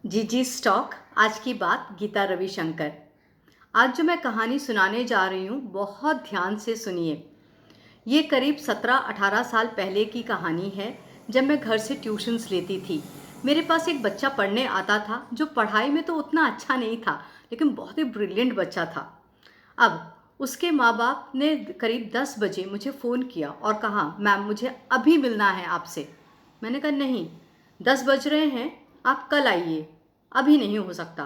जी जी stock. आज की बात गीता रविशंकर। आज जो मैं कहानी सुनाने जा रही हूँ बहुत ध्यान से सुनिए। ये करीब 17-18 साल पहले की कहानी है, जब मैं घर से ट्यूशन्स लेती थी। मेरे पास एक बच्चा पढ़ने आता था जो पढ़ाई में तो उतना अच्छा नहीं था, लेकिन बहुत ही ब्रिलियंट बच्चा था। अब उसके माँ बाप ने करीब 10 बजे मुझे फ़ोन किया और कहा, मैम मुझे अभी मिलना है आपसे। मैंने कहा नहीं, 10 बज रहे हैं, आप कल आइए, अभी नहीं हो सकता।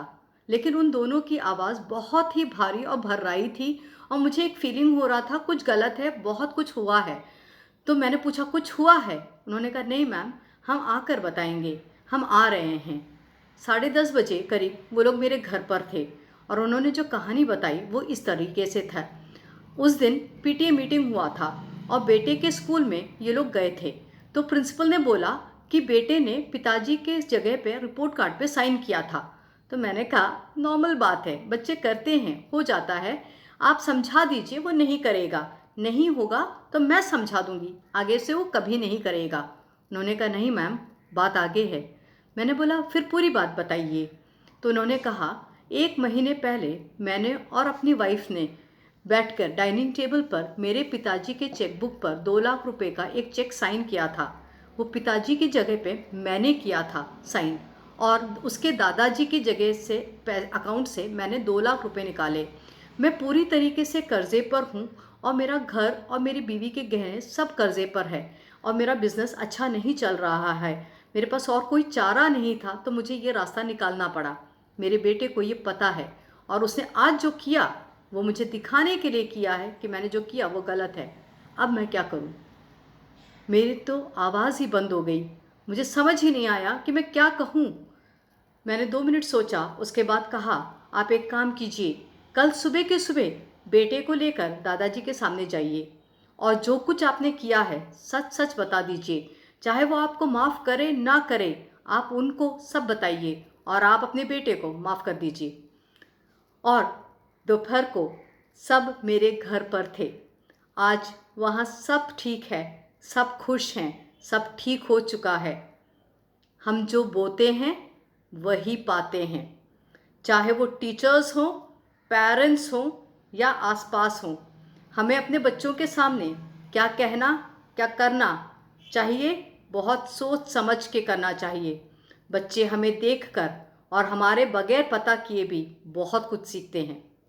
लेकिन उन दोनों की आवाज़ बहुत ही भारी और भर्राई थी और मुझे एक फीलिंग हो रहा था कुछ गलत है, बहुत कुछ हुआ है। तो मैंने पूछा कुछ हुआ है? उन्होंने कहा नहीं मैम, हम आकर बताएंगे, हम आ रहे हैं। 10:30 बजे करीब वो लोग मेरे घर पर थे और उन्होंने जो कहानी बताई वो इस तरीके से था। उस दिन पीटीए मीटिंग हुआ था और बेटे के स्कूल में ये लोग गए थे। तो प्रिंसिपल ने बोला कि बेटे ने पिताजी के जगह पे रिपोर्ट कार्ड पे साइन किया था। तो मैंने कहा नॉर्मल बात है, बच्चे करते हैं, हो जाता है, आप समझा दीजिए, वो नहीं करेगा, नहीं होगा तो मैं समझा दूंगी, आगे से वो कभी नहीं करेगा। उन्होंने कहा नहीं मैम, बात आगे है। मैंने बोला फिर पूरी बात बताइए। तो उन्होंने कहा 1 महीने पहले मैंने और अपनी वाइफ ने बैठकर डाइनिंग टेबल पर मेरे पिताजी के चेकबुक पर 2 लाख रुपए का एक चेक साइन किया था। वो पिताजी की जगह पे मैंने किया था साइन, और उसके दादाजी की जगह से अकाउंट से मैंने 2 लाख रुपए निकाले। मैं पूरी तरीके से कर्जे पर हूँ और मेरा घर और मेरी बीवी के गहने सब कर्जे पर है और मेरा बिजनेस अच्छा नहीं चल रहा है। मेरे पास और कोई चारा नहीं था तो मुझे ये रास्ता निकालना पड़ा। मेरे बेटे को ये पता है और उसने आज जो किया वो मुझे दिखाने के लिए किया है कि मैंने जो किया वो गलत है। अब मैं क्या करूं? मेरी तो आवाज़ ही बंद हो गई। मुझे समझ ही नहीं आया कि मैं क्या कहूं। मैंने 2 मिनट सोचा, उसके बाद कहा आप एक काम कीजिए, कल सुबह के सुबह बेटे को लेकर दादाजी के सामने जाइए और जो कुछ आपने किया है सच सच बता दीजिए। चाहे वो आपको माफ़ करे ना करे, आप उनको सब बताइए और आप अपने बेटे को माफ़ कर दीजिए। और दोपहर को सब मेरे घर पर थे। आज वहाँ सब ठीक है, सब खुश हैं, सब ठीक हो चुका है। हम जो बोते हैं वही पाते हैं, चाहे वो टीचर्स हों, पेरेंट्स हों या आसपास हों। हमें अपने बच्चों के सामने क्या कहना, क्या करना चाहिए, बहुत सोच समझ के करना चाहिए। बच्चे हमें देखकर और हमारे बगैर पता किए भी बहुत कुछ सीखते हैं।